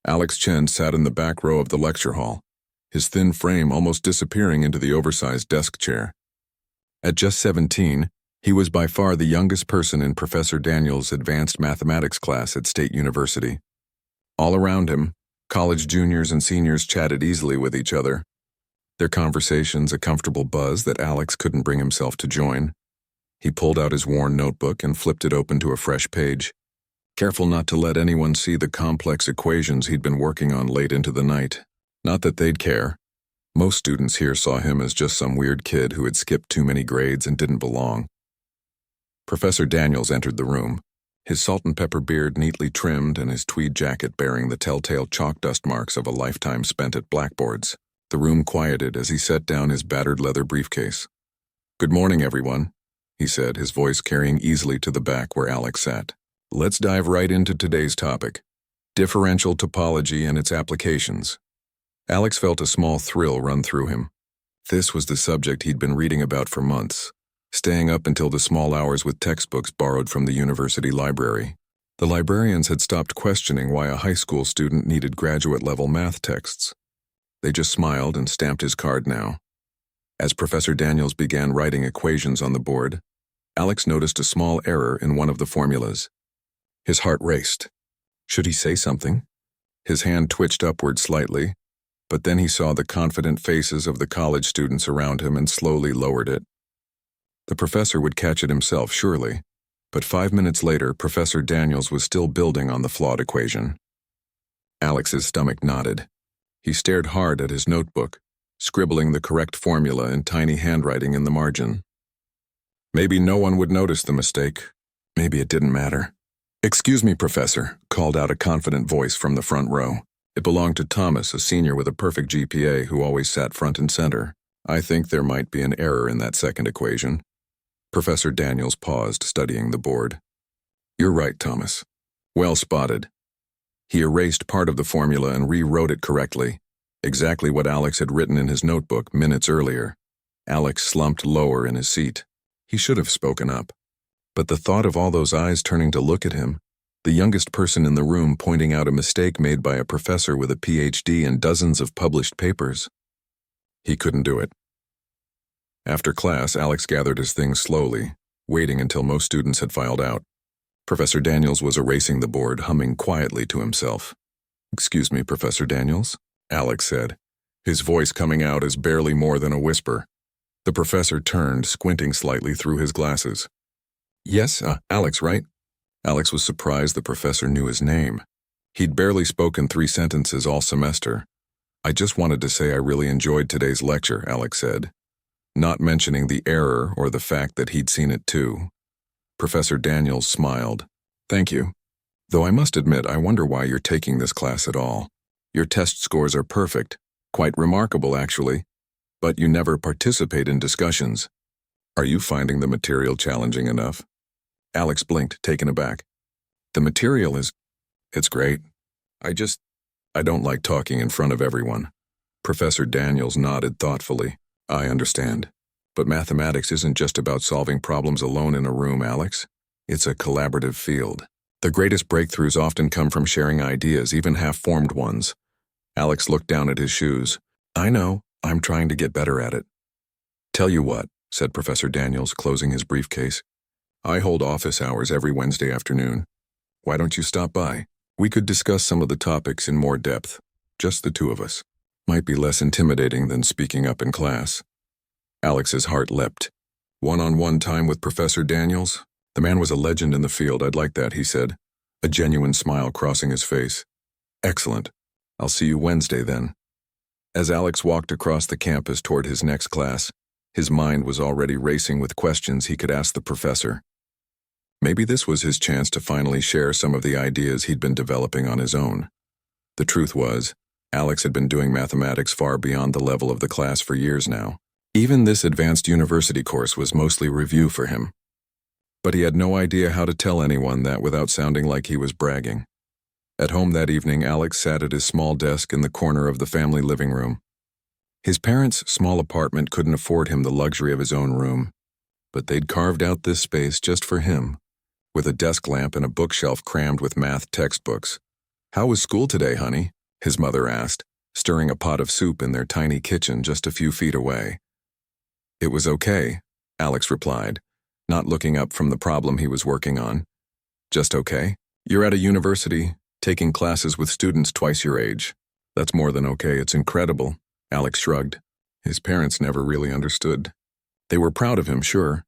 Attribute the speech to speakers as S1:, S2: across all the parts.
S1: Alex Chen sat in the back row of the lecture hall, his thin frame almost disappearing into the oversized desk chair. At just 17, he was by far the youngest person in Professor Daniels' advanced mathematics class at State University. All around him, college juniors and seniors chatted easily with each other, their conversations a comfortable buzz that Alex couldn't bring himself to join. He pulled out his worn notebook and flipped it open to a fresh page, careful not to let anyone see the complex equations he'd been working on late into the night. Not that they'd care. Most students here saw him as just some weird kid who had skipped too many grades and didn't belong. Professor Daniels entered the room, his salt and pepper beard neatly trimmed and his tweed jacket bearing the telltale chalk dust marks of a lifetime spent at blackboards. The room quieted as he set down his battered leather briefcase. "Good morning, everyone," he said, his voice carrying easily to the back where Alex sat. "Let's dive right into today's topic, differential topology and its applications." Alex felt a small thrill run through him. This was the subject he'd been reading about for months, staying up until the small hours with textbooks borrowed from the university library. The librarians had stopped questioning why a high school student needed graduate-level math texts. They just smiled and stamped his card now. As Professor Daniels began writing equations on the board, Alex noticed a small error in one of the formulas. His heart raced. Should he say something? His hand twitched upward slightly, but then he saw the confident faces of the college students around him and slowly lowered it. The professor would catch it himself, surely, but 5 minutes later, Professor Daniels was still building on the flawed equation. Alex's stomach knotted. He stared hard at his notebook, scribbling the correct formula in tiny handwriting in the margin. Maybe no one would notice the mistake. Maybe it didn't matter. "Excuse me, Professor," called out a confident voice from the front row. It belonged to Thomas, a senior with a perfect GPA who always sat front and center. "I think there might be an error in that second equation." Professor Daniels paused, studying the board. "You're right, Thomas. Well spotted." He erased part of the formula and rewrote it correctly, exactly what Alex had written in his notebook minutes earlier. Alex slumped lower in his seat. He should have spoken up. But the thought of all those eyes turning to look at him, the youngest person in the room pointing out a mistake made by a professor with a PhD and dozens of published papers. He couldn't do it. After class, Alex gathered his things slowly, waiting until most students had filed out. Professor Daniels was erasing the board, humming quietly to himself. "Excuse me, Professor Daniels," Alex said, his voice coming out as barely more than a whisper. The professor turned, squinting slightly through his glasses. "Yes, Alex, right?" Alex was surprised the professor knew his name. He'd barely spoken 3 sentences all semester. "I just wanted to say I really enjoyed today's lecture," Alex said, not mentioning the error or the fact that he'd seen it too. Professor Daniels smiled. "Thank you. Though I must admit, I wonder why you're taking this class at all. Your test scores are perfect, quite remarkable actually, but you never participate in discussions. Are you finding the material challenging enough?" Alex blinked, taken aback. "The material it's great. I don't like talking in front of everyone." Professor Daniels nodded thoughtfully. "I understand. But mathematics isn't just about solving problems alone in a room, Alex. It's a collaborative field. The greatest breakthroughs often come from sharing ideas, even half-formed ones." Alex looked down at his shoes. "I know. I'm trying to get better at it." "Tell you what," said Professor Daniels, closing his briefcase. "I hold office hours every Wednesday afternoon. Why don't you stop by? We could discuss some of the topics in more depth. Just the two of us. Might be less intimidating than speaking up in class." Alex's heart leapt. One-on-one time with Professor Daniels? The man was a legend in the field. "I'd like that," he said, a genuine smile crossing his face. "Excellent. I'll see you Wednesday then." As Alex walked across the campus toward his next class, his mind was already racing with questions he could ask the professor. Maybe this was his chance to finally share some of the ideas he'd been developing on his own. The truth was, Alex had been doing mathematics far beyond the level of the class for years now. Even this advanced university course was mostly review for him. But he had no idea how to tell anyone that without sounding like he was bragging. At home that evening, Alex sat at his small desk in the corner of the family living room. His parents' small apartment couldn't afford him the luxury of his own room, but they'd carved out this space just for him, with a desk lamp and a bookshelf crammed with math textbooks. "How was school today, honey?" his mother asked, stirring a pot of soup in their tiny kitchen just a few feet away. "It was okay," Alex replied, not looking up from the problem he was working on. "Just okay? You're at a university, taking classes with students twice your age. That's more than okay, it's incredible." Alex shrugged. His parents never really understood. They were proud of him, sure,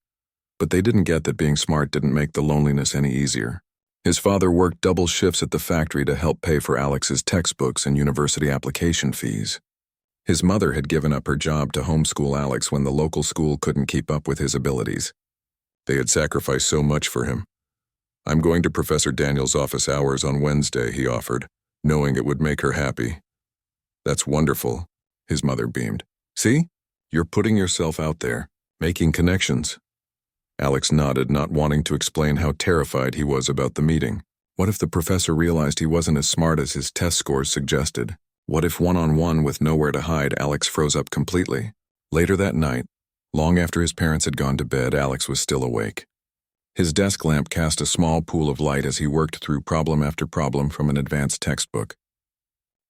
S1: but they didn't get that being smart didn't make the loneliness any easier. His father worked double shifts at the factory to help pay for Alex's textbooks and university application fees. His mother had given up her job to homeschool Alex when the local school couldn't keep up with his abilities. They had sacrificed so much for him. "I'm going to Professor Daniels' office hours on Wednesday," he offered, knowing it would make her happy. "That's wonderful," his mother beamed. "See? You're putting yourself out there, making connections." Alex nodded, not wanting to explain how terrified he was about the meeting. What if the professor realized he wasn't as smart as his test scores suggested? What if one-on-one with nowhere to hide, Alex froze up completely? Later that night, long after his parents had gone to bed, Alex was still awake. His desk lamp cast a small pool of light as he worked through problem after problem from an advanced textbook.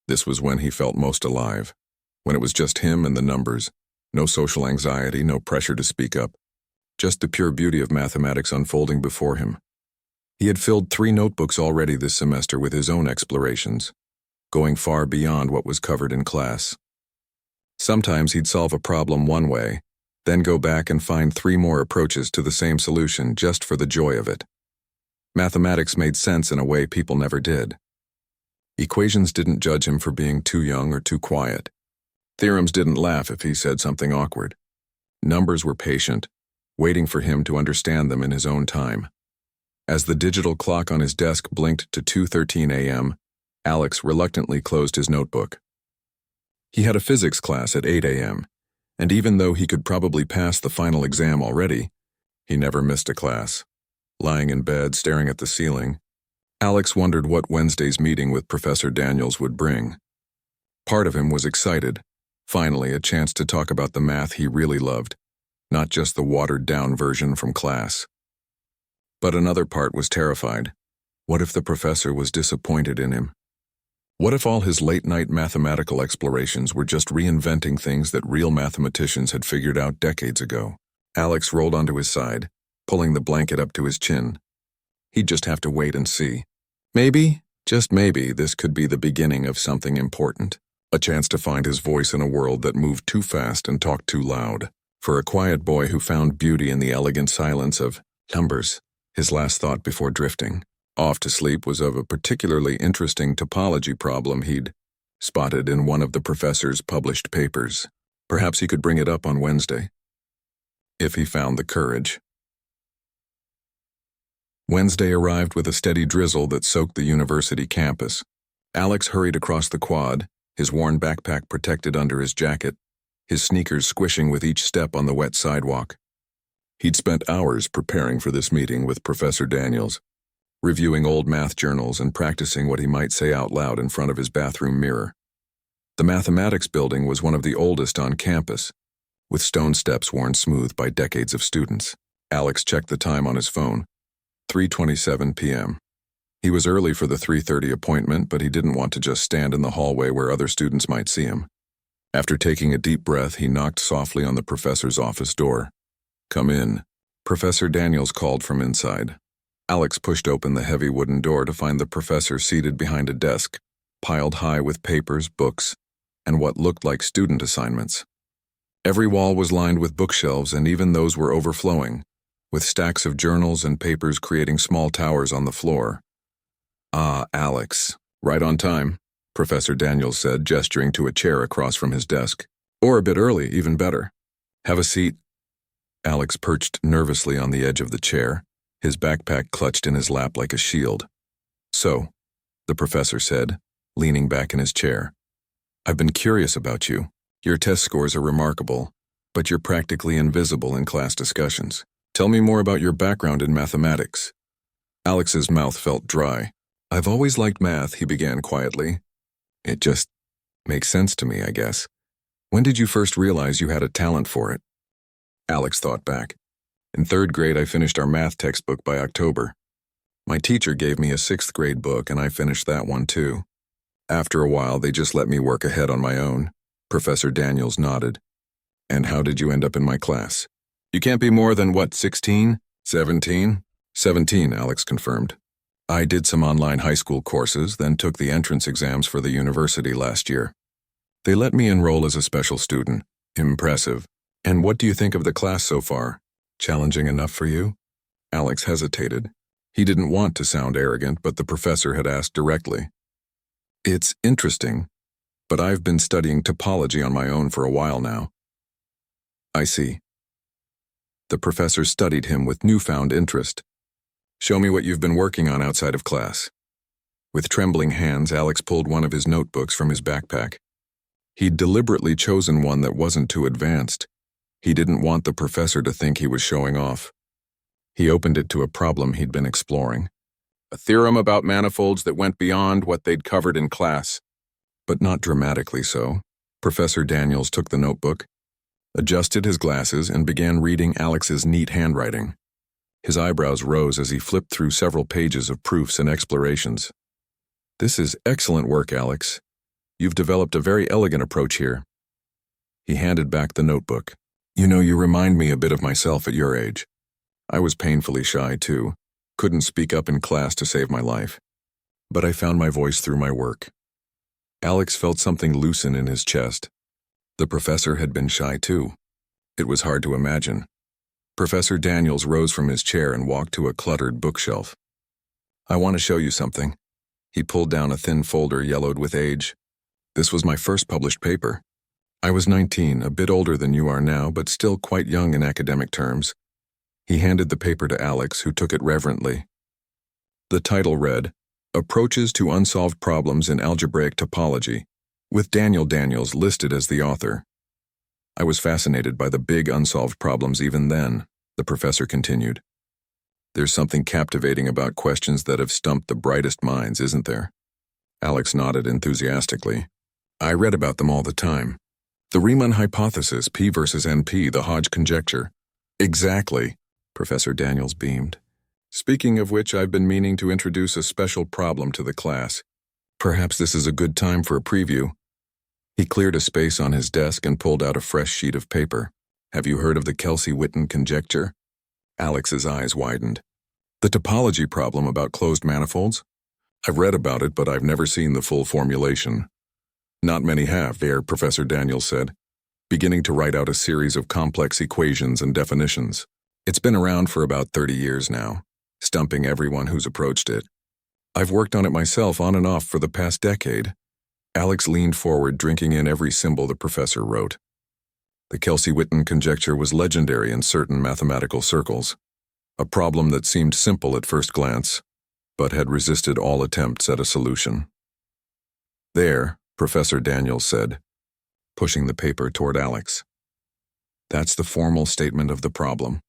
S1: This was when he felt most alive, when it was just him and the numbers, no social anxiety, no pressure to speak up. Just the pure beauty of mathematics unfolding before him. He had filled 3 notebooks already this semester with his own explorations, going far beyond what was covered in class. Sometimes he'd solve a problem one way, then go back and find 3 more approaches to the same solution just for the joy of it. Mathematics made sense in a way people never did. Equations didn't judge him for being too young or too quiet. Theorems didn't laugh if he said something awkward. Numbers were patient, waiting for him to understand them in his own time. As the digital clock on his desk blinked to 2:13 a.m., Alex reluctantly closed his notebook. He had a physics class at 8 a.m., and even though he could probably pass the final exam already, he never missed a class. Lying in bed, staring at the ceiling, Alex wondered what Wednesday's meeting with Professor Daniels would bring. Part of him was excited, finally a chance to talk about the math he really loved, not just the watered-down version from class. But another part was terrified. What if the professor was disappointed in him? What if all his late-night mathematical explorations were just reinventing things that real mathematicians had figured out decades ago? Alex rolled onto his side, pulling the blanket up to his chin. He'd just have to wait and see. Maybe, just maybe, this could be the beginning of something important. A chance to find his voice in a world that moved too fast and talked too loud. For a quiet boy who found beauty in the elegant silence of numbers, his last thought before drifting off to sleep was of a particularly interesting topology problem he'd spotted in one of the professor's published papers. Perhaps he could bring it up on Wednesday, if he found the courage. Wednesday arrived with a steady drizzle that soaked the university campus. Alex hurried across the quad, his worn backpack protected under his jacket, his sneakers squishing with each step on the wet sidewalk. He'd spent hours preparing for this meeting with Professor Daniels, reviewing old math journals and practicing what he might say out loud in front of his bathroom mirror. The mathematics building was one of the oldest on campus, with stone steps worn smooth by decades of students. Alex checked the time on his phone. 3:27 p.m. He was early for the 3:30 appointment, but he didn't want to just stand in the hallway where other students might see him. After taking a deep breath, he knocked softly on the professor's office door. "Come in," Professor Daniels called from inside. Alex pushed open the heavy wooden door to find the professor seated behind a desk, piled high with papers, books, and what looked like student assignments. Every wall was lined with bookshelves, and even those were overflowing, with stacks of journals and papers creating small towers on the floor. "Ah, Alex, right on time," Professor Daniels said, gesturing to a chair across from his desk. "Or a bit early, even better. Have a seat." Alex perched nervously on the edge of the chair, his backpack clutched in his lap like a shield. "So," the professor said, leaning back in his chair, "I've been curious about you. Your test scores are remarkable, but you're practically invisible in class discussions. Tell me more about your background in mathematics." Alex's mouth felt dry. "I've always liked math," he began quietly. "It just makes sense to me, I guess. When did you first realize you had a talent for it?" Alex thought back. "In 3rd grade, I finished our math textbook by October. My teacher gave me a 6th grade book, and I finished that one too. After a while, they just let me work ahead on my own. Professor Daniels nodded. And how did you end up in my class? You can't be more than, what, 16? 17? 17, Alex confirmed. I did some online high school courses, then took the entrance exams for the university last year. They let me enroll as a special student. Impressive. And what do you think of the class so far? Challenging enough for you? Alex hesitated. He didn't want to sound arrogant, but the professor had asked directly. It's interesting, but I've been studying topology on my own for a while now. I see. The professor studied him with newfound interest. Show me what you've been working on outside of class. With trembling hands, Alex pulled one of his notebooks from his backpack. He'd deliberately chosen one that wasn't too advanced. He didn't want the professor to think he was showing off. He opened it to a problem he'd been exploring. A theorem about manifolds that went beyond what they'd covered in class. But not dramatically so. Professor Daniels took the notebook, adjusted his glasses, and began reading Alex's neat handwriting. His eyebrows rose as he flipped through several pages of proofs and explorations. This is excellent work, Alex. You've developed a very elegant approach here. He handed back the notebook. You know, you remind me a bit of myself at your age. I was painfully shy, too. Couldn't speak up in class to save my life. But I found my voice through my work. Alex felt something loosen in his chest. The professor had been shy, too. It was hard to imagine. Professor Daniels rose from his chair and walked to a cluttered bookshelf. I want to show you something. He pulled down a thin folder yellowed with age. This was my first published paper. I was 19, a bit older than you are now, but still quite young in academic terms. He handed the paper to Alex, who took it reverently. The title read, Approaches to Unsolved Problems in Algebraic Topology, with Daniel Daniels listed as the author. I was fascinated by the big unsolved problems even then, the professor continued. There's something captivating about questions that have stumped the brightest minds, isn't there? Alex nodded enthusiastically. I read about them all the time. The Riemann hypothesis, P versus NP, the Hodge conjecture. Exactly, Professor Daniels beamed. Speaking of which, I've been meaning to introduce a special problem to the class. Perhaps this is a good time for a preview. He cleared a space on his desk and pulled out a fresh sheet of paper. Have you heard of the Kelsey-Witten conjecture? Alex's eyes widened. The topology problem about closed manifolds? I've read about it, but I've never seen the full formulation. Not many have, Professor Daniels said, beginning to write out a series of complex equations and definitions. It's been around for about 30 years now, stumping everyone who's approached it. I've worked on it myself on and off for the past decade. Alex leaned forward, drinking in every symbol the professor wrote. The Kelsey-Witten conjecture was legendary in certain mathematical circles, a problem that seemed simple at first glance, but had resisted all attempts at a solution. There, Professor Daniels said, pushing the paper toward Alex. That's the formal statement of the problem.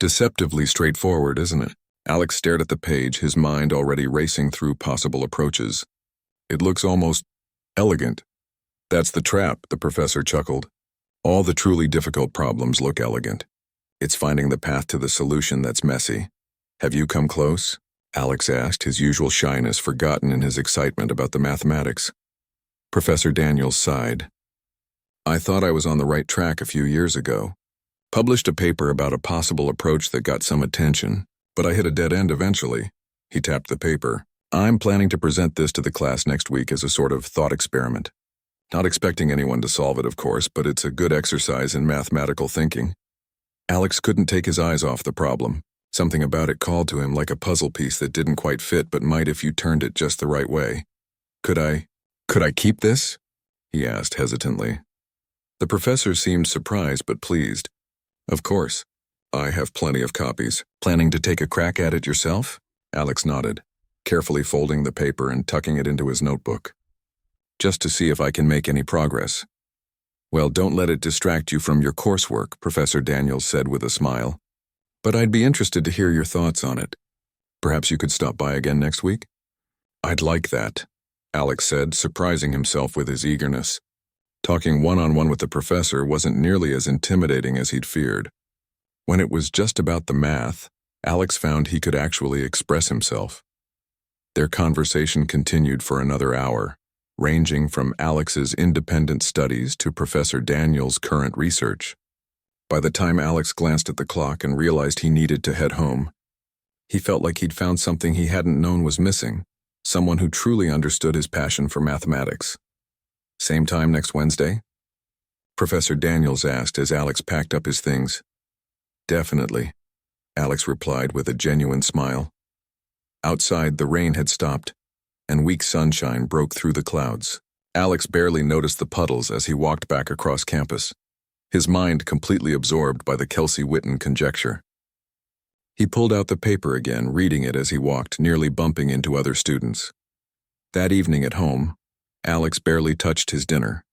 S1: Deceptively straightforward, isn't it? Alex stared at the page, his mind already racing through possible approaches. It looks almost elegant. That's the trap, the professor chuckled. All the truly difficult problems look elegant. It's finding the path to the solution that's messy. Have you come close? Alex asked, his usual shyness forgotten in his excitement about the mathematics. Professor Daniels sighed. I thought I was on the right track a few years ago. Published a paper about a possible approach that got some attention, but I hit a dead end eventually. He tapped the paper. I'm planning to present this to the class next week as a sort of thought experiment. Not expecting anyone to solve it, of course, but it's a good exercise in mathematical thinking. Alex couldn't take his eyes off the problem. Something about it called to him like a puzzle piece that didn't quite fit but might if you turned it just the right way. Could I keep this? He asked hesitantly. The professor seemed surprised but pleased. Of course. I have plenty of copies. Planning to take a crack at it yourself? Alex nodded, carefully folding the paper and tucking it into his notebook. Just to see if I can make any progress. Well, don't let it distract you from your coursework, Professor Daniels said with a smile. But I'd be interested to hear your thoughts on it. Perhaps you could stop by again next week? I'd like that, Alex said, surprising himself with his eagerness. Talking one-on-one with the professor wasn't nearly as intimidating as he'd feared. When it was just about the math, Alex found he could actually express himself. Their conversation continued for another hour. ranging from Alex's independent studies to Professor Daniels' current research. By the time Alex glanced at the clock and realized he needed to head home, he felt like he'd found something he hadn't known was missing, someone who truly understood his passion for mathematics. Same time next Wednesday? Professor Daniels asked as Alex packed up his things. Definitely, Alex replied with a genuine smile. Outside, the rain had stopped, and weak sunshine broke through the clouds. Alex barely noticed the puddles as he walked back across campus, his mind completely absorbed by the Kelsey-Witten conjecture. He pulled out the paper again, reading it as he walked, nearly bumping into other students. That evening at home, Alex barely touched his dinner.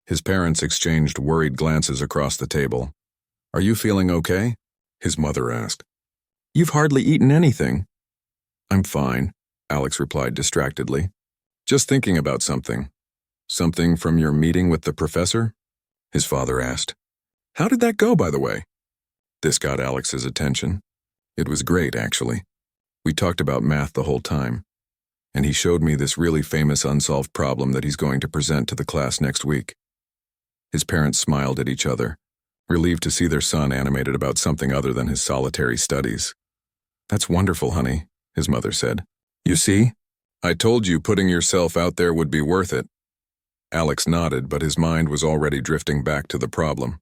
S1: His parents exchanged worried glances across the table. "Are you feeling okay?" his mother asked. "You've hardly eaten anything." "I'm fine," Alex replied distractedly. "Just thinking about something." "Something from your meeting with the professor?" his father asked. "How did that go, by the way?" This got Alex's attention. It was great, actually. We talked about math the whole time, and he showed me this really famous unsolved problem that he's going to present to the class next week. His parents smiled at each other, relieved to see their son animated about something other than his solitary studies. "That's wonderful, honey," his mother said. "You see? I told you putting yourself out there would be worth it." Alex nodded, but his mind was already drifting back to the problem.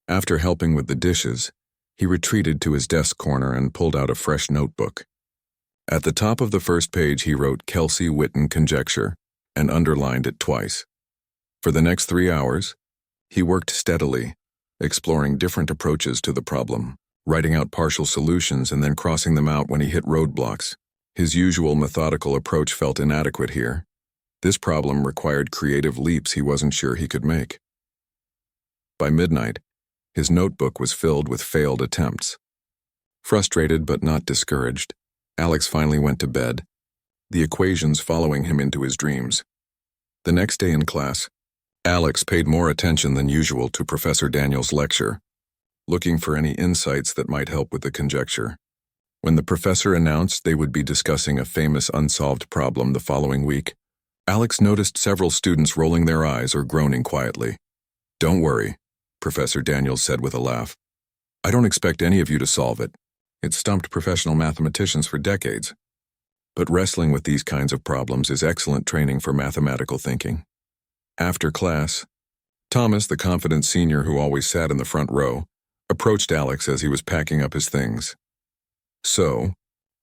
S1: After helping with the dishes, he retreated to his desk corner and pulled out a fresh notebook. At the top of the first page, he wrote Kelsey-Witten conjecture and underlined it twice. For the next 3 hours, he worked steadily, exploring different approaches to the problem, writing out partial solutions and then crossing them out when he hit roadblocks. His usual methodical approach felt inadequate here. This problem required creative leaps he wasn't sure he could make. By midnight, his notebook was filled with failed attempts. Frustrated but not discouraged, Alex finally went to bed, the equations following him into his dreams. The next day in class, Alex paid more attention than usual to Professor Daniels' lecture, looking for any insights that might help with the conjecture. When the professor announced they would be discussing a famous unsolved problem the following week, Alex noticed several students rolling their eyes or groaning quietly. "Don't worry," Professor Daniels said with a laugh. "I don't expect any of you to solve it. It's stumped professional mathematicians for decades. But wrestling with these kinds of problems is excellent training for mathematical thinking." After class, Thomas, the confident senior who always sat in the front row, approached Alex as he was packing up his things. "So,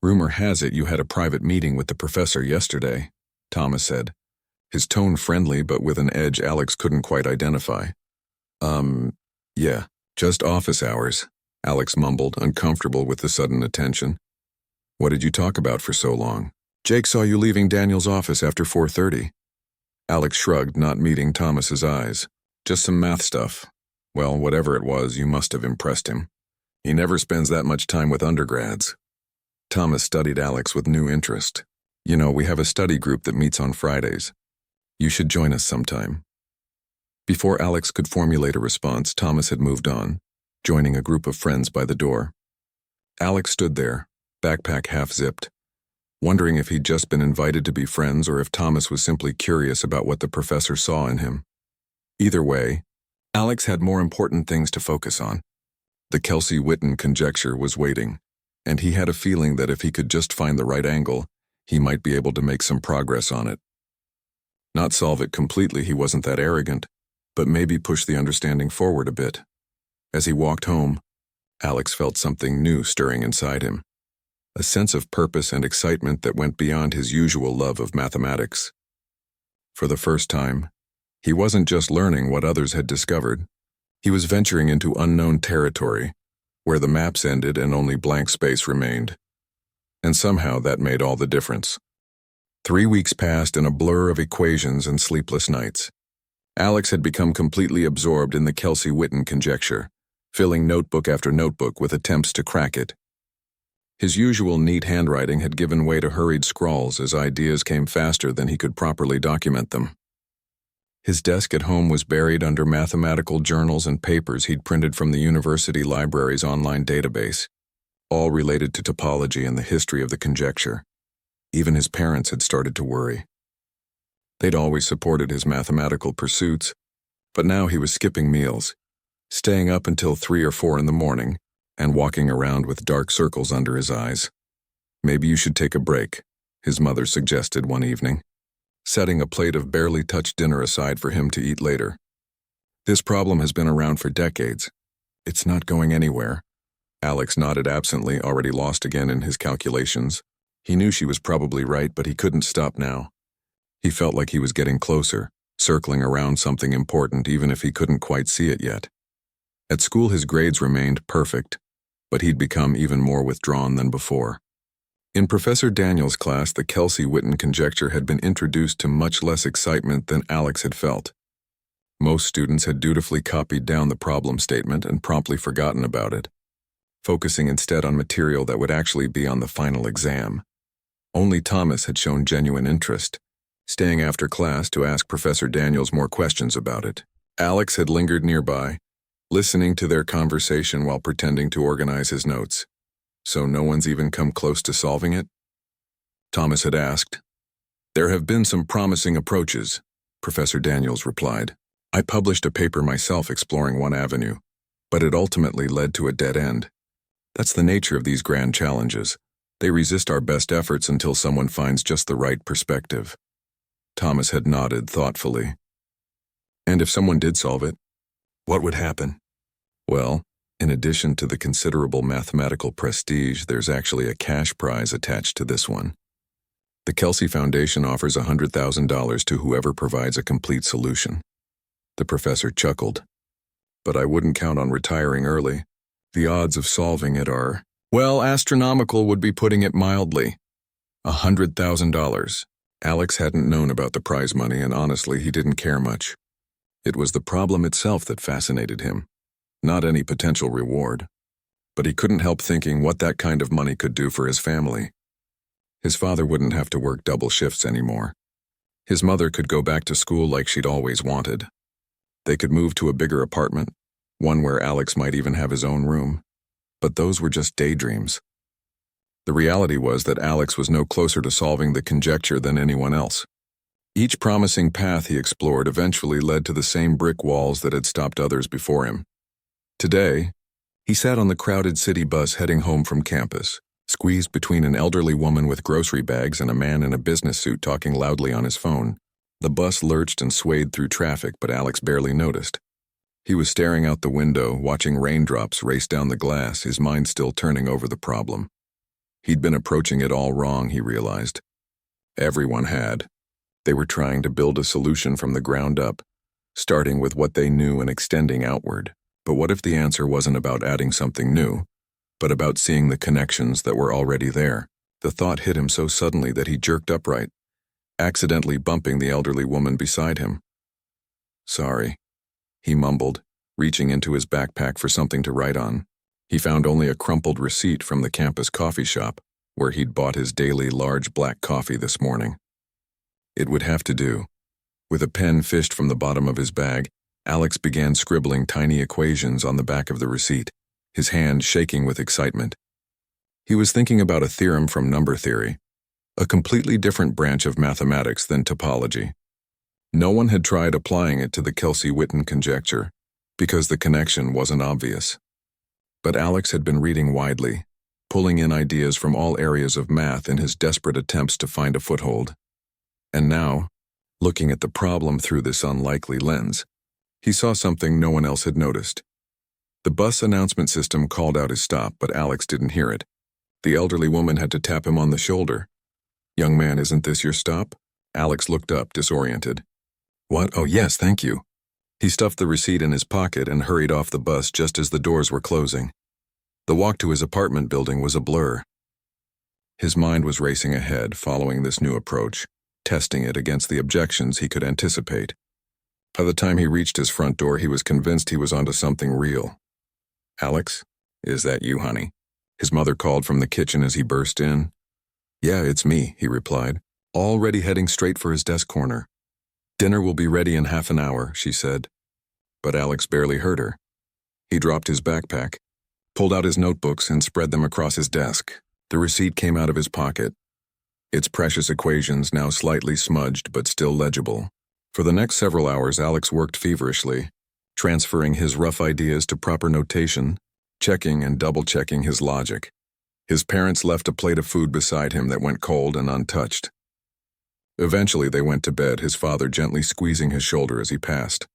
S1: rumor has it you had a private meeting with the professor yesterday," Thomas said, his tone friendly but with an edge Alex couldn't quite identify. Yeah, just office hours," Alex mumbled, uncomfortable with the sudden attention. "What did you talk about for so long?" "Jake saw you leaving Daniel's office after 4:30. Alex shrugged, not meeting Thomas's eyes. "Just some math stuff. Well, whatever it was, you must have impressed him. He never spends that much time with undergrads." Thomas studied Alex with new interest. "You know, we have a study group that meets on Fridays. You should join us sometime." Before Alex could formulate a response, Thomas had moved on, joining a group of friends by the door. Alex stood there, backpack half-zipped, wondering if he'd just been invited to be friends or if Thomas was simply curious about what the professor saw in him. Either way, Alex had more important things to focus on. The Kelsey-Witten conjecture was waiting, and he had a feeling that if he could just find the right angle, he might be able to make some progress on it. Not solve it completely, he wasn't that arrogant, but maybe push the understanding forward a bit. As he walked home, Alex felt something new stirring inside him, a sense of purpose and excitement that went beyond his usual love of mathematics. For the first time, he wasn't just learning what others had discovered. He was venturing into unknown territory, where the maps ended and only blank space remained. And somehow that made all the difference. 3 weeks passed in a blur of equations and sleepless nights. Alex had become completely absorbed in the Kelsey-Witten conjecture, filling notebook after notebook with attempts to crack it. His usual neat handwriting had given way to hurried scrawls as ideas came faster than he could properly document them. His desk at home was buried under mathematical journals and papers he'd printed from the university library's online database, all related to topology and the history of the conjecture. Even his parents had started to worry. They'd always supported his mathematical pursuits, but now he was skipping meals, staying up until 3 or 4 in the morning, and walking around with dark circles under his eyes. "Maybe you should take a break," his mother suggested one evening, setting a plate of barely touched dinner aside for him to eat later. "This problem has been around for decades. It's not going anywhere." Alex nodded absently, already lost again in his calculations. He knew she was probably right, but he couldn't stop now. He felt like he was getting closer, circling around something important even if he couldn't quite see it yet. At school his grades remained perfect, but he'd become even more withdrawn than before. In Professor Daniels' class, the Kelsey-Witten conjecture had been introduced to much less excitement than Alex had felt. Most students had dutifully copied down the problem statement and promptly forgotten about it, focusing instead on material that would actually be on the final exam. Only Thomas had shown genuine interest, staying after class to ask Professor Daniels more questions about it. Alex had lingered nearby, listening to their conversation while pretending to organize his notes. "So no one's even come close to solving it?" Thomas had asked. "There have been some promising approaches," Professor Daniels replied. "I published a paper myself exploring one avenue, but it ultimately led to a dead end. That's the nature of these grand challenges. They resist our best efforts until someone finds just the right perspective." Thomas had nodded thoughtfully. "And if someone did solve it, what would happen?" "Well, in addition to the considerable mathematical prestige, there's actually a cash prize attached to this one. The Kelsey Foundation offers $100,000 to whoever provides a complete solution." The professor chuckled. "But I wouldn't count on retiring early. The odds of solving it are, well, astronomical would be putting it mildly. $100,000. Alex hadn't known about the prize money, and honestly, he didn't care much. It was the problem itself that fascinated him, not any potential reward. But he couldn't help thinking what that kind of money could do for his family. His father wouldn't have to work double shifts anymore. His mother could go back to school like she'd always wanted. They could move to a bigger apartment, one where Alex might even have his own room. But those were just daydreams. The reality was that Alex was no closer to solving the conjecture than anyone else. Each promising path he explored eventually led to the same brick walls that had stopped others before him. Today, he sat on the crowded city bus heading home from campus, squeezed between an elderly woman with grocery bags and a man in a business suit talking loudly on his phone. The bus lurched and swayed through traffic, but Alex barely noticed. He was staring out the window, watching raindrops race down the glass, his mind still turning over the problem. He'd been approaching it all wrong, he realized. Everyone had. They were trying to build a solution from the ground up, starting with what they knew and extending outward. But what if the answer wasn't about adding something new, but about seeing the connections that were already there? The thought hit him so suddenly that he jerked upright, accidentally bumping the elderly woman beside him. "Sorry," he mumbled, reaching into his backpack for something to write on. He found only a crumpled receipt from the campus coffee shop, where he'd bought his daily large black coffee this morning. It would have to do. With a pen fished from the bottom of his bag, Alex began scribbling tiny equations on the back of the receipt, his hand shaking with excitement. He was thinking about a theorem from number theory, a completely different branch of mathematics than topology. No one had tried applying it to the Kelsey-Witten conjecture, because the connection wasn't obvious. But Alex had been reading widely, pulling in ideas from all areas of math in his desperate attempts to find a foothold. And now, looking at the problem through this unlikely lens, he saw something no one else had noticed. The bus announcement system called out his stop, but Alex didn't hear it. The elderly woman had to tap him on the shoulder. "Young man, isn't this your stop?" Alex looked up, disoriented. "What? Oh yes, thank you." He stuffed the receipt in his pocket and hurried off the bus just as the doors were closing. The walk to his apartment building was a blur. His mind was racing ahead, following this new approach, testing it against the objections he could anticipate. By the time he reached his front door, he was convinced he was onto something real. "Alex, is that you, honey?" His mother called from the kitchen as he burst in. "Yeah, it's me," he replied, already heading straight for his desk corner. "Dinner will be ready in half an hour," she said. But Alex barely heard her. He dropped his backpack, pulled out his notebooks, and spread them across his desk. The receipt came out of his pocket. its precious equations now slightly smudged but still legible. For the next several hours, Alex worked feverishly, transferring his rough ideas to proper notation, checking and double-checking his logic. His parents left a plate of food beside him that went cold and untouched. Eventually, they went to bed, his father gently squeezing his shoulder as he passed.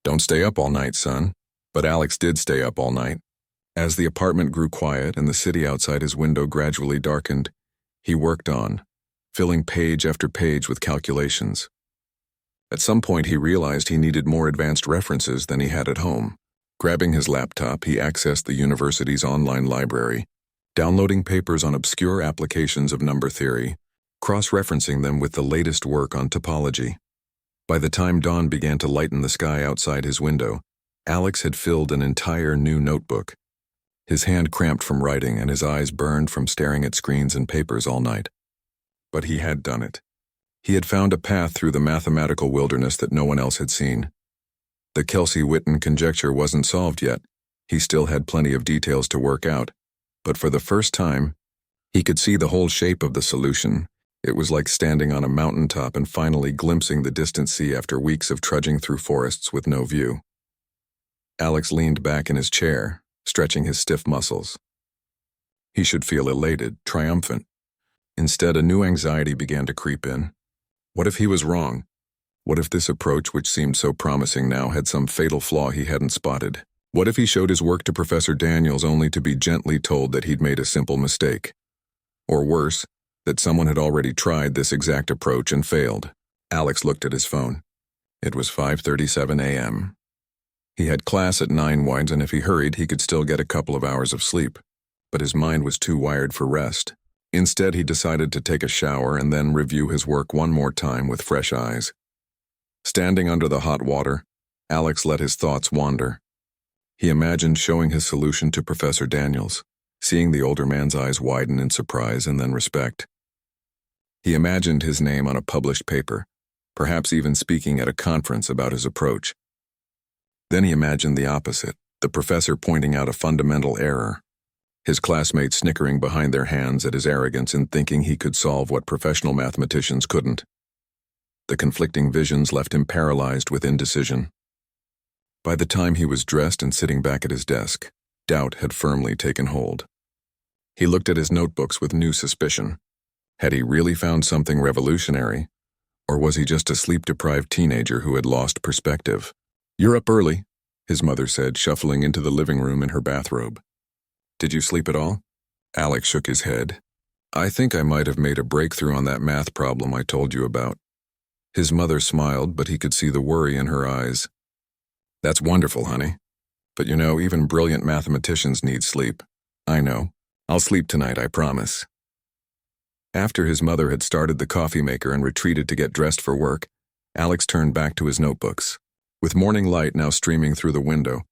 S1: "Don't stay up all night, son." But Alex did stay up all night. As the apartment grew quiet and the city outside his window gradually darkened, he worked on, filling page after page with calculations. At some point, he realized he needed more advanced references than he had at home. Grabbing his laptop, he accessed the university's online library, downloading papers on obscure applications of number theory, cross-referencing them with the latest work on topology. By the time dawn began to lighten the sky outside his window, Alex had filled an entire new notebook. His hand cramped from writing and his eyes burned from staring at screens and papers all night. But he had done it. He had found a path through the mathematical wilderness that no one else had seen. The Kelsey-Witten conjecture wasn't solved yet. He still had plenty of details to work out. But for the first time, he could see the whole shape of the solution. It was like standing on a mountaintop and finally glimpsing the distant sea after weeks of trudging through forests with no view. Alex leaned back in his chair, stretching his stiff muscles. He should feel elated, triumphant. Instead, a new anxiety began to creep in. What if he was wrong? What if this approach, which seemed so promising now, had some fatal flaw he hadn't spotted? What if he showed his work to Professor Daniels only to be gently told that he'd made a simple mistake? Or worse, that someone had already tried this exact approach and failed. Alex looked at his phone. It was 5:37 a.m. He had class at 9 and if he hurried, he could still get a couple of hours of sleep. But his mind was too wired for rest. Instead, he decided to take a shower and then review his work one more time with fresh eyes. Standing under the hot water, Alex let his thoughts wander. He imagined showing his solution to Professor Daniels, seeing the older man's eyes widen in surprise and then respect. He imagined his name on a published paper, perhaps even speaking at a conference about his approach. Then he imagined the opposite, the professor pointing out a fundamental error, his classmates snickering behind their hands at his arrogance in thinking he could solve what professional mathematicians couldn't. The conflicting visions left him paralyzed with indecision. By the time he was dressed and sitting back at his desk, doubt had firmly taken hold. He looked at his notebooks with new suspicion. Had he really found something revolutionary, or was he just a sleep-deprived teenager who had lost perspective? "You're up early," his mother said, shuffling into the living room in her bathrobe. "Did you sleep at all?" Alex shook his head. "I think I might have made a breakthrough on that math problem I told you about." His mother smiled, but he could see the worry in her eyes. "That's wonderful, honey. But you know, even brilliant mathematicians need sleep." "I know. I'll sleep tonight, I promise." After his mother had started the coffee maker and retreated to get dressed for work, Alex turned back to his notebooks. With morning light now streaming through the window,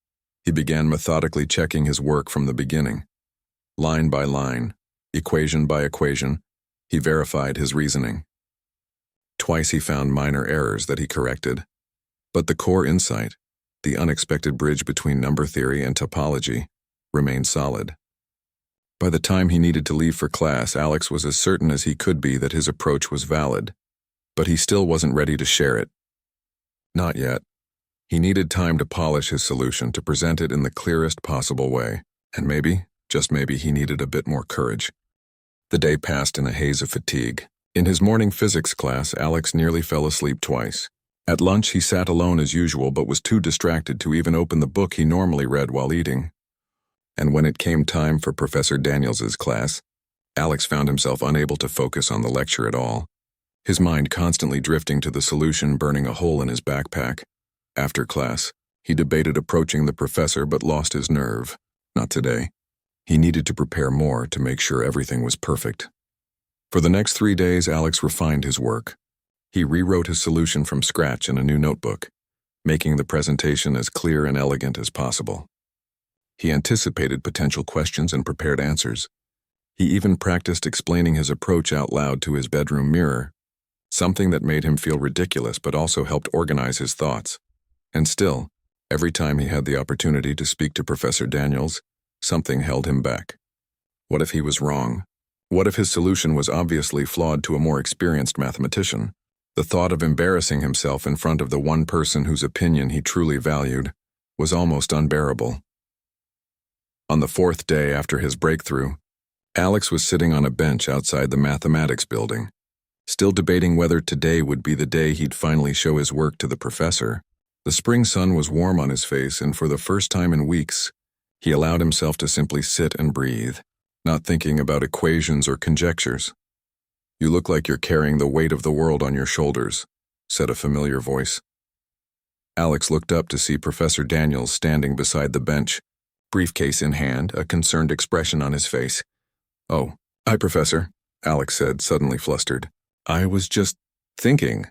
S1: he began methodically checking his work from the beginning. Line by line, equation by equation, he verified his reasoning. Twice he found minor errors that he corrected. But the core insight, the unexpected bridge between number theory and topology, remained solid. By the time he needed to leave for class, Alex was as certain as he could be that his approach was valid. But he still wasn't ready to share it. Not yet. He needed time to polish his solution, to present it in the clearest possible way. And maybe, just maybe, he needed a bit more courage. The day passed in a haze of fatigue. In his morning physics class, Alex nearly fell asleep twice. At lunch, he sat alone as usual, but was too distracted to even open the book he normally read while eating. And when it came time for Professor Daniels's class, Alex found himself unable to focus on the lecture at all, his mind constantly drifting to the solution, burning a hole in his backpack. After class, he debated approaching the professor but lost his nerve. Not today. He needed to prepare more to make sure everything was perfect. For the next 3 days, Alex refined his work. He rewrote his solution from scratch in a new notebook, making the presentation as clear and elegant as possible. He anticipated potential questions and prepared answers. He even practiced explaining his approach out loud to his bedroom mirror, something that made him feel ridiculous but also helped organize his thoughts. And still, every time he had the opportunity to speak to Professor Daniels, something held him back. What if he was wrong? What if his solution was obviously flawed to a more experienced mathematician? The thought of embarrassing himself in front of the one person whose opinion he truly valued was almost unbearable. On the fourth day after his breakthrough, Alex was sitting on a bench outside the mathematics building, still debating whether today would be the day he'd finally show his work to the professor. The spring sun was warm on his face, and for the first time in weeks, he allowed himself to simply sit and breathe, not thinking about equations or conjectures. "You look like you're carrying the weight of the world on your shoulders," said a familiar voice. Alex looked up to see Professor Daniels standing beside the bench, briefcase in hand, a concerned expression on his face. "Oh, hi, Professor," Alex said, suddenly flustered. "I was just thinking."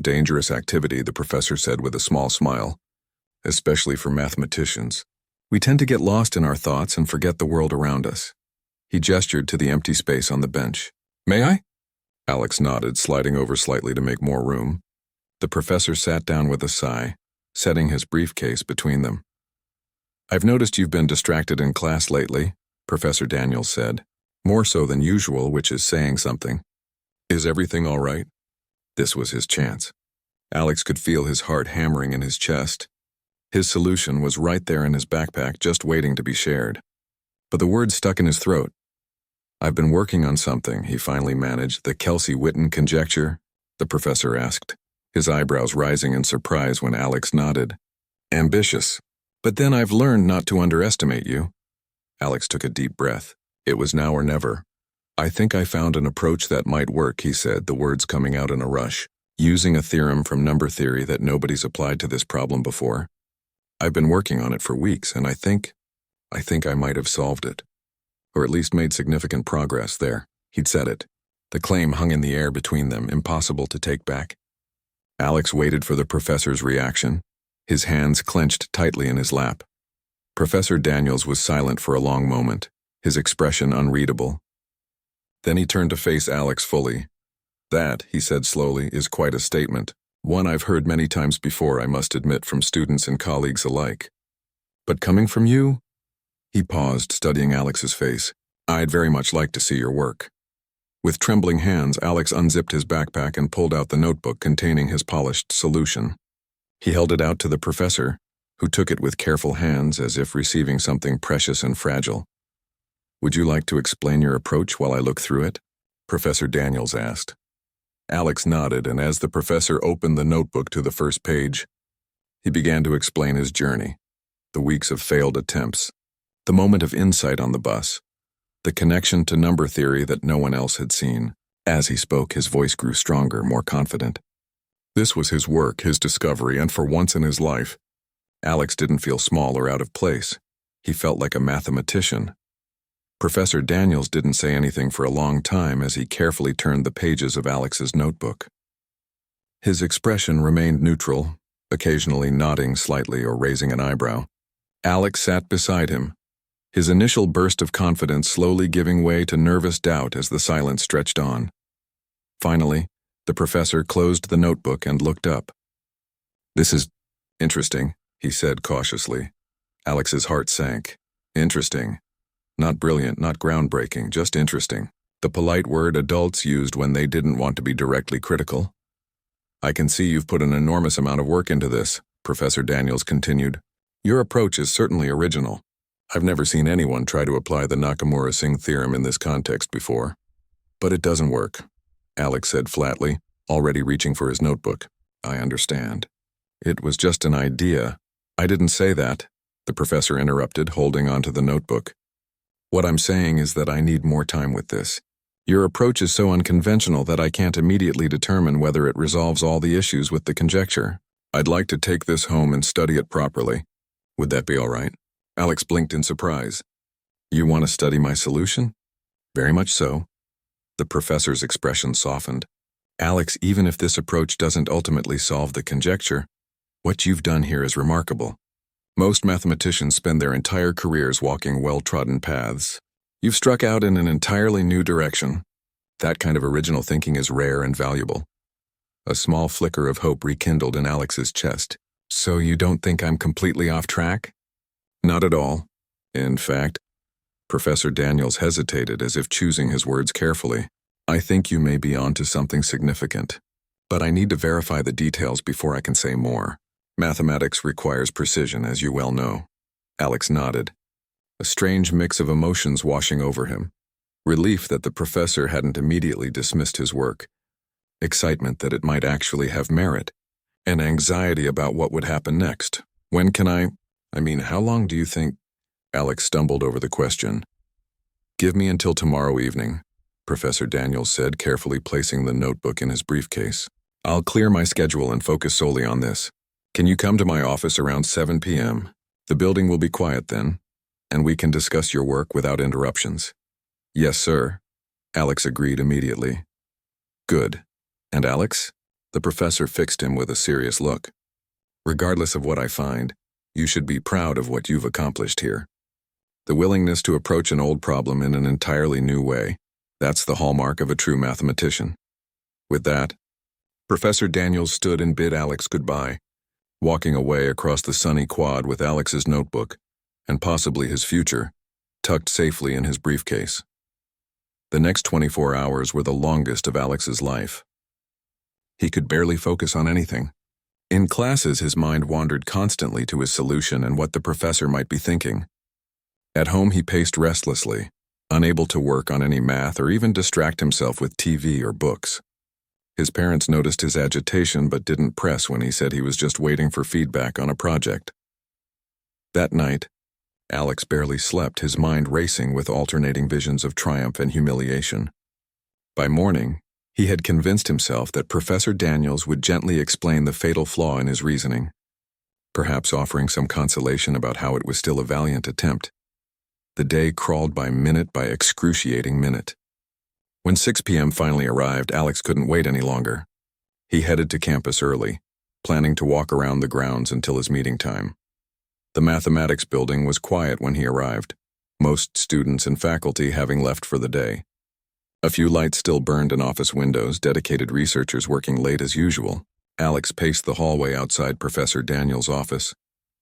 S1: Dangerous activity," the professor said with a small smile. "Especially for mathematicians. We tend to get lost in our thoughts and forget the world around us." He gestured to the empty space on the bench. "May I?" Alex nodded, sliding over slightly to make more room. The professor sat down with a sigh, setting his briefcase between them. "I've noticed you've been distracted in class lately," Professor Daniels said. "More so than usual, which is saying something. Is everything all right?" This was his chance. Alex could feel his heart hammering in his chest. His solution was right there in his backpack, just waiting to be shared. But the words stuck in his throat. "I've been working on something," he finally managed. "The Kelsey-Witten conjecture?" the professor asked, his eyebrows rising in surprise when Alex nodded. "Ambitious. But then I've learned not to underestimate you." Alex took a deep breath. It was now or never. "I think I found an approach that might work," he said, the words coming out in a rush, "using a theorem from number theory that nobody's applied to this problem before. I've been working on it for weeks, and I think I might have solved it. Or at least made significant progress there." He'd said it. The claim hung in the air between them, impossible to take back. Alex waited for the professor's reaction, his hands clenched tightly in his lap. Professor Daniels was silent for a long moment, his expression unreadable. Then he turned to face Alex fully. "That," he said slowly, "is quite a statement. One I've heard many times before, I must admit, from students and colleagues alike. But coming from you?" He paused, studying Alex's face. "I'd very much like to see your work." With trembling hands, Alex unzipped his backpack and pulled out the notebook containing his polished solution. He held it out to the professor, who took it with careful hands as if receiving something precious and fragile. "Would you like to explain your approach while I look through it?" Professor Daniels asked. Alex nodded, and as the professor opened the notebook to the first page, he began to explain his journey, the weeks of failed attempts, the moment of insight on the bus, the connection to number theory that no one else had seen. As he spoke, his voice grew stronger, more confident. This was his work, his discovery, and for once in his life, Alex didn't feel small or out of place. He felt like a mathematician. Professor Daniels didn't say anything for a long time as he carefully turned the pages of Alex's notebook. His expression remained neutral, occasionally nodding slightly or raising an eyebrow. Alex sat beside him, his initial burst of confidence slowly giving way to nervous doubt as the silence stretched on. Finally, the professor closed the notebook and looked up. "This is interesting," he said cautiously. Alex's heart sank. "Interesting. Not brilliant, not groundbreaking, just interesting." The polite word adults used when they didn't want to be directly critical. "I can see you've put an enormous amount of work into this," Professor Daniels continued. "Your approach is certainly original. I've never seen anyone try to apply the Nakamura-Singh theorem in this context before. But it doesn't work," Alex said flatly, already reaching for his notebook. "I understand. It was just an idea." "I didn't say that," the professor interrupted, holding onto the notebook. "What I'm saying is that I need more time with this. Your approach is so unconventional that I can't immediately determine whether it resolves all the issues with the conjecture. I'd like to take this home and study it properly. Would that be all right?" Alex blinked in surprise. "You want to study my solution?" "Very much so." The professor's expression softened. "Alex, even if this approach doesn't ultimately solve the conjecture, what you've done here is remarkable. Most mathematicians spend their entire careers walking well-trodden paths. You've struck out in an entirely new direction. That kind of original thinking is rare and valuable." A small flicker of hope rekindled in Alex's chest. "So you don't think I'm completely off track?" "Not at all. In fact, Professor Daniels hesitated as if choosing his words carefully. I think you may be onto something significant, but I need to verify the details before I can say more. Mathematics requires precision, as you well know. Alex nodded, a strange mix of emotions washing over him. Relief that the professor hadn't immediately dismissed his work, excitement that it might actually have merit, and anxiety about what would happen next. When can how long do you think? Alex stumbled over the question. Give me until tomorrow evening, Professor Daniels said, carefully placing the notebook in his briefcase. I'll clear my schedule and focus solely on this. Can you come to my office around 7 p.m.? The building will be quiet then, and we can discuss your work without interruptions. Yes, sir, Alex agreed immediately. Good. And Alex? The professor fixed him with a serious look. Regardless of what I find, you should be proud of what you've accomplished here. The willingness to approach an old problem in an entirely new way, that's the hallmark of a true mathematician. With that, Professor Daniels stood and bid Alex goodbye, walking away across the sunny quad with Alex's notebook, and possibly his future, tucked safely in his briefcase. The next 24 hours were the longest of Alex's life. He could barely focus on anything. In classes, his mind wandered constantly to his solution and what the professor might be thinking. At home, he paced restlessly, unable to work on any math or even distract himself with TV or books. His parents noticed his agitation but didn't press when he said he was just waiting for feedback on a project. That night, Alex barely slept, his mind racing with alternating visions of triumph and humiliation. By morning, he had convinced himself that Professor Daniels would gently explain the fatal flaw in his reasoning, perhaps offering some consolation about how it was still a valiant attempt. The day crawled by excruciating minute. When 6 p.m. finally arrived, Alex couldn't wait any longer. He headed to campus early, planning to walk around the grounds until his meeting time. The mathematics building was quiet when he arrived, most students and faculty having left for the day. A few lights still burned in office windows, dedicated researchers working late as usual. Alex paced the hallway outside Professor Daniels' office,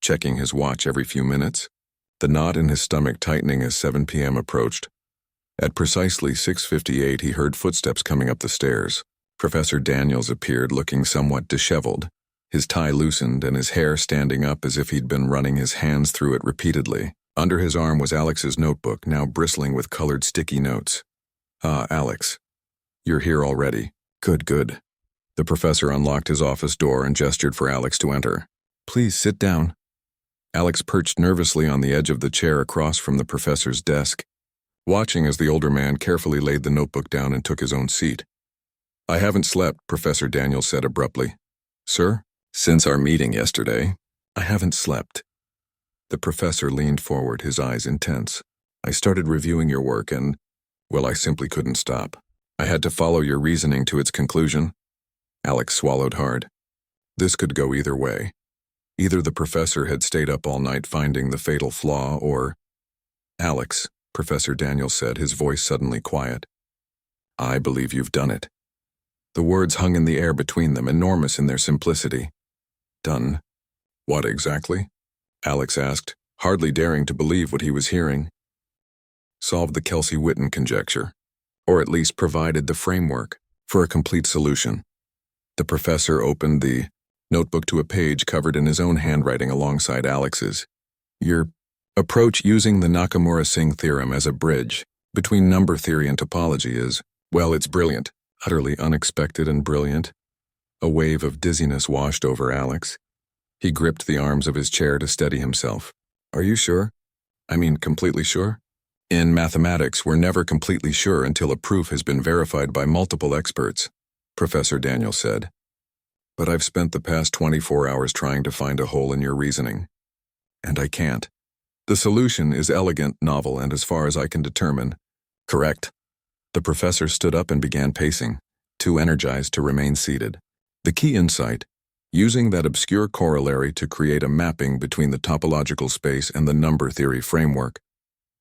S1: checking his watch every few minutes, the knot in his stomach tightening as 7 p.m. approached. At precisely 6:58, he heard footsteps coming up the stairs. Professor Daniels appeared looking somewhat disheveled, his tie loosened and his hair standing up as if he'd been running his hands through it repeatedly. Under his arm was Alex's notebook, now bristling with colored sticky notes. Ah, Alex. You're here already. Good. The professor unlocked his office door and gestured for Alex to enter. Please sit down. Alex perched nervously on the edge of the chair across from the professor's desk, watching as the older man carefully laid the notebook down and took his own seat. I haven't slept, Professor Daniels said abruptly. Sir? Since our meeting yesterday, I haven't slept. The professor leaned forward, his eyes intense. I started reviewing your work and, well, I simply couldn't stop. I had to follow your reasoning to its conclusion. Alex swallowed hard. This could go either way. Either the professor had stayed up all night finding the fatal flaw, or... Alex, Professor Daniels said, his voice suddenly quiet. I believe you've done it. The words hung in the air between them, enormous in their simplicity. Done. What exactly? Alex asked, hardly daring to believe what he was hearing. Solved the Kelsey-Witten conjecture, or at least provided the framework for a complete solution. The professor opened the notebook to a page covered in his own handwriting alongside Alex's. Your approach using the Nakamura-Singh theorem as a bridge between number theory and topology is, well, it's brilliant, utterly unexpected and brilliant. A wave of dizziness washed over Alex. He gripped the arms of his chair to steady himself. Are you sure? Completely sure? In mathematics, we're never completely sure until a proof has been verified by multiple experts, Professor Daniels said. But I've spent the past 24 hours trying to find a hole in your reasoning. And I can't. The solution is elegant, novel, and as far as I can determine, correct. The professor stood up and began pacing, too energized to remain seated. The key insight, using that obscure corollary to create a mapping between the topological space and the number theory framework,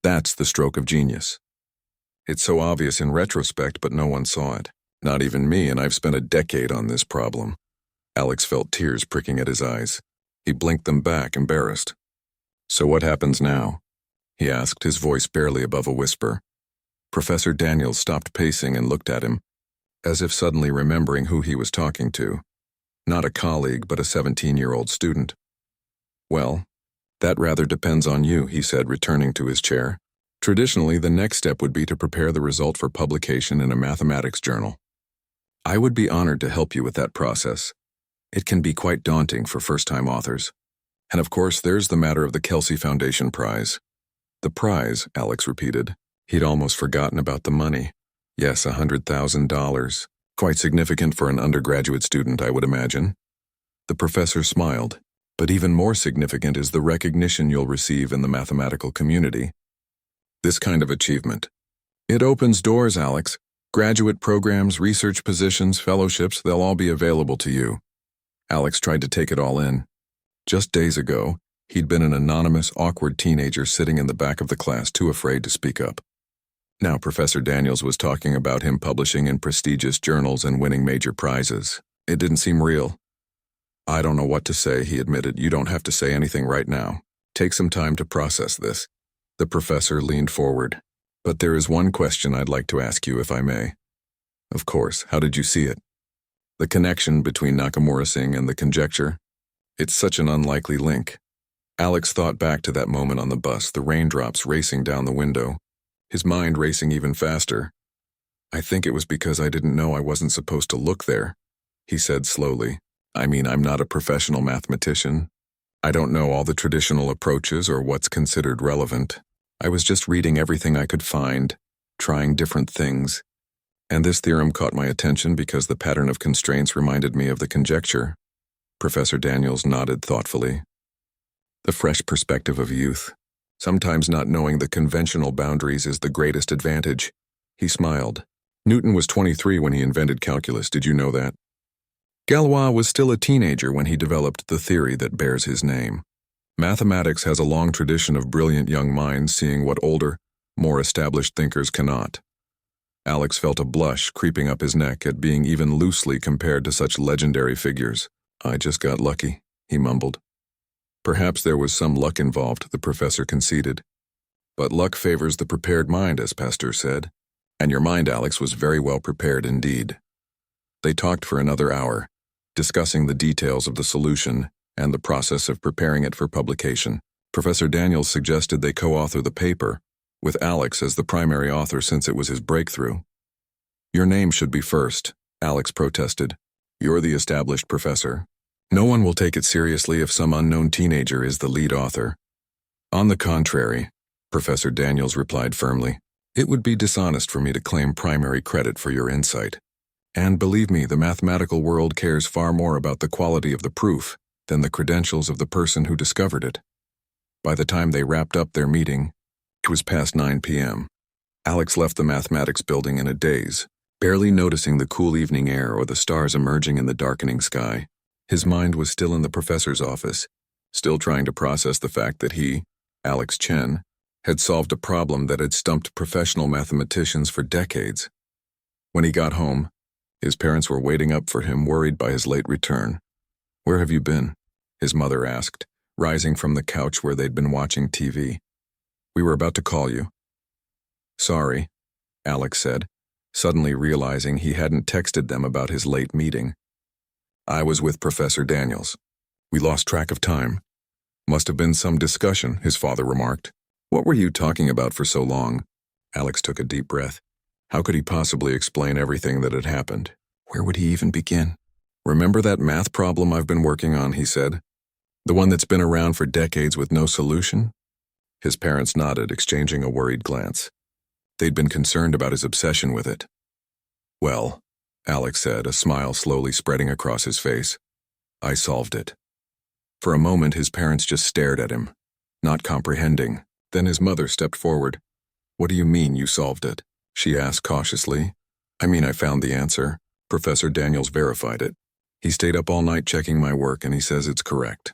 S1: that's the stroke of genius. It's so obvious in retrospect, but no one saw it. Not even me, and I've spent a decade on this problem. Alex felt tears pricking at his eyes. He blinked them back, embarrassed. So what happens now? he asked, his voice barely above a whisper. Professor Daniels stopped pacing and looked at him, as if suddenly remembering who he was talking to. Not a colleague, but a 17-year-old student. Well, that rather depends on you, he said, returning to his chair. Traditionally, the next step would be to prepare the result for publication in a mathematics journal. I would be honored to help you with that process. It can be quite daunting for first-time authors. And of course, there's the matter of the Kelsey Foundation Prize. The prize, Alex repeated. He'd almost forgotten about the money. Yes, $100,000. Quite significant for an undergraduate student, I would imagine. The professor smiled. But even more significant is the recognition you'll receive in the mathematical community. This kind of achievement. It opens doors, Alex. Graduate programs, research positions, fellowships, they'll all be available to you. Alex tried to take it all in. Just days ago, he'd been an anonymous, awkward teenager sitting in the back of the class, too afraid to speak up. Now Professor Daniels was talking about him publishing in prestigious journals and winning major prizes. It didn't seem real. I don't know what to say, he admitted. You don't have to say anything right now. Take some time to process this. The professor leaned forward. But there is one question I'd like to ask you, if I may. Of course, how did you see it? The connection between Nakamura Singh and the conjecture? It's such an unlikely link. Alex thought back to that moment on the bus, the raindrops racing down the window, his mind racing even faster. I think it was because I didn't know I wasn't supposed to look there, he said slowly. I mean, I'm not a professional mathematician. I don't know all the traditional approaches or what's considered relevant. I was just reading everything I could find, trying different things. And this theorem caught my attention because the pattern of constraints reminded me of the conjecture. Professor Daniels nodded thoughtfully. The fresh perspective of youth. Sometimes not knowing the conventional boundaries is the greatest advantage. He smiled. Newton was 23 when he invented calculus, did you know that? Galois was still a teenager when he developed the theory that bears his name. Mathematics has a long tradition of brilliant young minds seeing what older, more established thinkers cannot. Alex felt a blush creeping up his neck at being even loosely compared to such legendary figures. I just got lucky, he mumbled. Perhaps there was some luck involved, the professor conceded. But luck favors the prepared mind, as Pasteur said. And your mind, Alex, was very well prepared indeed. They talked for another hour, discussing the details of the solution and the process of preparing it for publication. Professor Daniels suggested they co-author the paper, with Alex as the primary author since it was his breakthrough. Your name should be first, Alex protested. You're the established professor. No one will take it seriously if some unknown teenager is the lead author. On the contrary, Professor Daniels replied firmly, it would be dishonest for me to claim primary credit for your insight. And believe me, the mathematical world cares far more about the quality of the proof than the credentials of the person who discovered it. By the time they wrapped up their meeting, it was past 9 p.m. Alex left the mathematics building in a daze, barely noticing the cool evening air or the stars emerging in the darkening sky. His mind was still in the professor's office, still trying to process the fact that he, Alex Chen, had solved a problem that had stumped professional mathematicians for decades. When he got home, his parents were waiting up for him, worried by his late return. Where have you been? His mother asked, rising from the couch where they'd been watching TV. We were about to call you. Sorry, Alex said, suddenly realizing he hadn't texted them about his late meeting. I was with Professor Daniels. We lost track of time. Must have been some discussion, his father remarked. What were you talking about for so long? Alex took a deep breath. How could he possibly explain everything that had happened? Where would he even begin? Remember that math problem I've been working on, he said. The one that's been around for decades with no solution? His parents nodded, exchanging a worried glance. They'd been concerned about his obsession with it. Well, Alex said, a smile slowly spreading across his face. I solved it. For a moment, his parents just stared at him, not comprehending. Then his mother stepped forward. What do you mean you solved it? She asked cautiously. I mean, I found the answer. Professor Daniels verified it. He stayed up all night checking my work, and he says it's correct.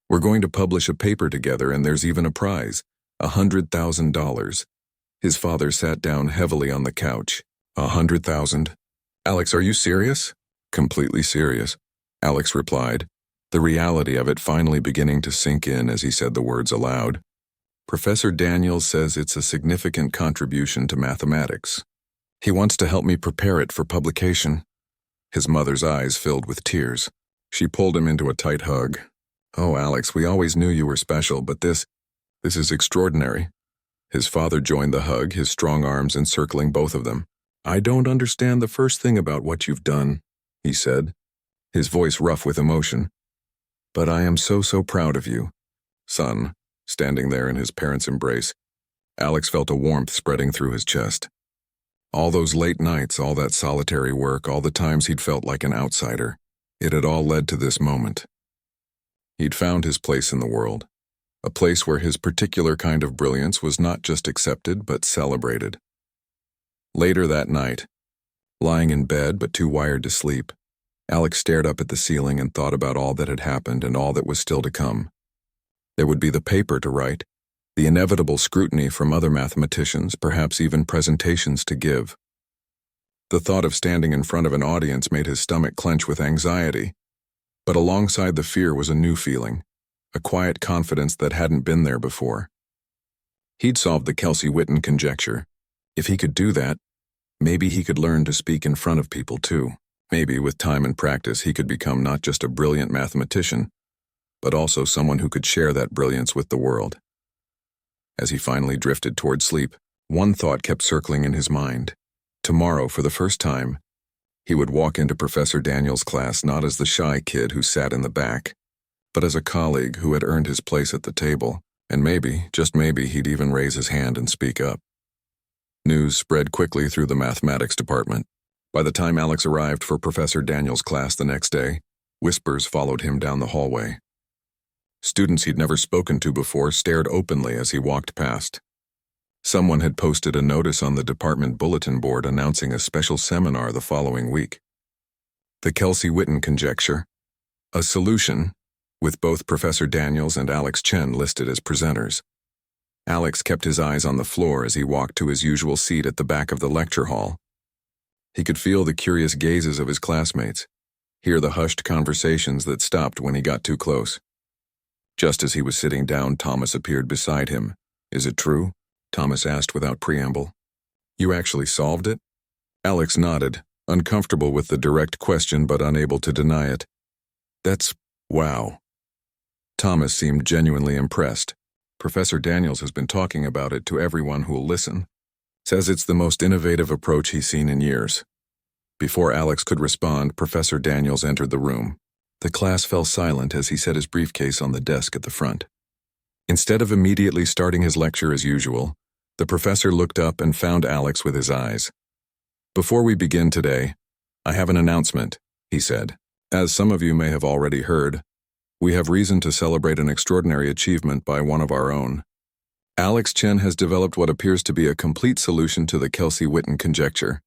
S1: We're going to publish a paper together, and there's even a prize, $100,000. His father sat down heavily on the couch. 100,000? Alex, are you serious? Completely serious, Alex replied, the reality of it finally beginning to sink in as he said the words aloud. Professor Daniels says it's a significant contribution to mathematics. He wants to help me prepare it for publication. His mother's eyes filled with tears. She pulled him into a tight hug. Oh, Alex, we always knew you were special, but this is extraordinary. His father joined the hug, his strong arms encircling both of them. I don't understand the first thing about what you've done, he said, his voice rough with emotion. But I am so proud of you, son. Standing there in his parents' embrace, Alex felt a warmth spreading through his chest. All those late nights, all that solitary work, all the times he'd felt like an outsider, it had all led to this moment. He'd found his place in the world, a place where his particular kind of brilliance was not just accepted but celebrated. Later that night, lying in bed but too wired to sleep, Alex stared up at the ceiling and thought about all that had happened and all that was still to come. There would be the paper to write, the inevitable scrutiny from other mathematicians, perhaps even presentations to give. The thought of standing in front of an audience made his stomach clench with anxiety, but alongside the fear was a new feeling, a quiet confidence that hadn't been there before. He'd solved the Kelsey-Witten conjecture. If he could do that, maybe he could learn to speak in front of people too. Maybe with time and practice he could become not just a brilliant mathematician, but also someone who could share that brilliance with the world. As he finally drifted toward sleep, one thought kept circling in his mind. Tomorrow, for the first time, he would walk into Professor Daniels' class not as the shy kid who sat in the back, but as a colleague who had earned his place at the table, and maybe, just maybe, he'd even raise his hand and speak up. News spread quickly through the mathematics department. By the time Alex arrived for Professor Daniels' class the next day, whispers followed him down the hallway. Students he'd never spoken to before stared openly as he walked past. Someone had posted a notice on the department bulletin board announcing a special seminar the following week. The Kelsey-Witten conjecture, a solution, with both Professor Daniels and Alex Chen listed as presenters. Alex kept his eyes on the floor as he walked to his usual seat at the back of the lecture hall. He could feel the curious gazes of his classmates, hear the hushed conversations that stopped when he got too close. Just as he was sitting down, Thomas appeared beside him. Is it true? Thomas asked without preamble. You actually solved it? Alex nodded, uncomfortable with the direct question but unable to deny it. That's wow. Thomas seemed genuinely impressed. Professor Daniels has been talking about it to everyone who'll listen. Says it's the most innovative approach he's seen in years. Before Alex could respond, Professor Daniels entered the room. The class fell silent as he set his briefcase on the desk at the front. Instead of immediately starting his lecture as usual, the professor looked up and found Alex with his eyes. Before we begin today, I have an announcement, he said. As some of you may have already heard, we have reason to celebrate an extraordinary achievement by one of our own. Alex Chen has developed what appears to be a complete solution to the Kelsey-Witten conjecture.